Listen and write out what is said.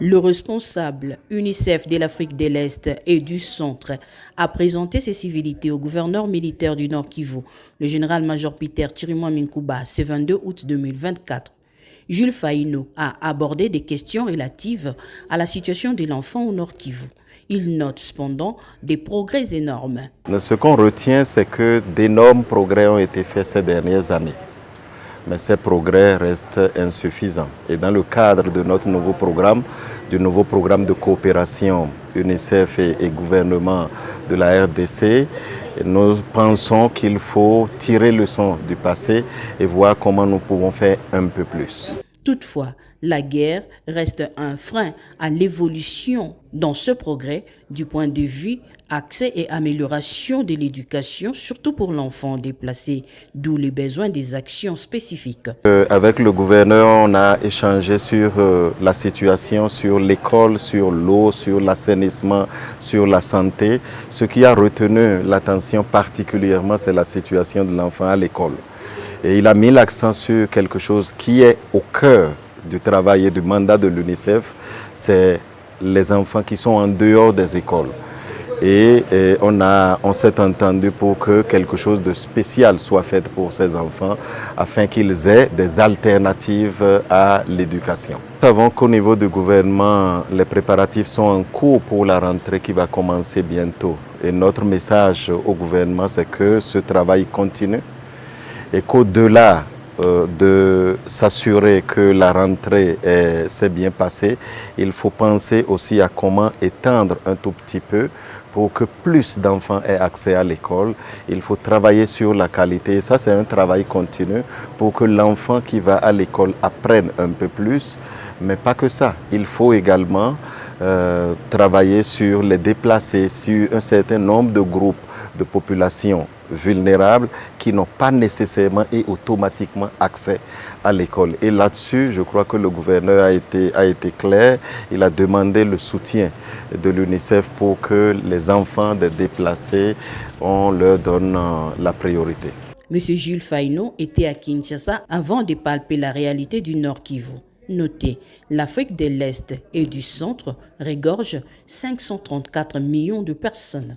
Le responsable UNICEF de l'Afrique de l'Est et du Centre a présenté ses civilités au gouverneur militaire du Nord Kivu, le général-major Peter Chirimwami ce 22 août 2024. Jules Faïno a abordé des questions relatives à la situation de l'enfant au Nord Kivu. Il note cependant des progrès énormes. Ce qu'on retient, c'est que d'énormes progrès ont été faits ces dernières années. Mais ces progrès restent insuffisants. Et dans le cadre de notre nouveau programme, du nouveau programme de coopération UNICEF et gouvernement de la RDC, nous pensons qu'il faut tirer leçon du passé et voir comment nous pouvons faire un peu plus. Toutefois, la guerre reste un frein à l'évolution dans ce progrès du point de vue accès et amélioration de l'éducation, surtout pour l'enfant déplacé, d'où les besoins des actions spécifiques. Avec le gouverneur, on a échangé sur la situation, sur l'école, sur l'eau, sur l'assainissement, sur la santé. Ce qui a retenu l'attention particulièrement, c'est la situation de l'enfant à l'école. Et il a mis l'accent sur quelque chose qui est au cœur du travail et du mandat de l'UNICEF, c'est les enfants qui sont en dehors des écoles. Et on s'est entendu pour que quelque chose de spécial soit fait pour ces enfants afin qu'ils aient des alternatives à l'éducation. Nous savons qu'au niveau du gouvernement, les préparatifs sont en cours pour la rentrée qui va commencer bientôt. Et notre message au gouvernement, c'est que ce travail continue et qu'au-delà de s'assurer que la rentrée s'est bien passée, il faut penser aussi à comment étendre un tout petit peu pour que plus d'enfants aient accès à l'école. Il faut travailler sur la qualité. Et ça, c'est un travail continu pour que l'enfant qui va à l'école apprenne un peu plus. Mais pas que ça. Il faut également travailler sur les déplacés, sur un certain nombre de groupes de populations vulnérables qui n'ont pas nécessairement et automatiquement accès à l'école. Et là-dessus, je crois que le gouverneur a été clair. Il a demandé le soutien de l'UNICEF pour que les enfants des déplacés, on leur donne la priorité. M. Jules Faïno était à Kinshasa avant de palper la réalité du Nord Kivu. Notez, l'Afrique de l'Est et du Centre regorge 534 millions de personnes.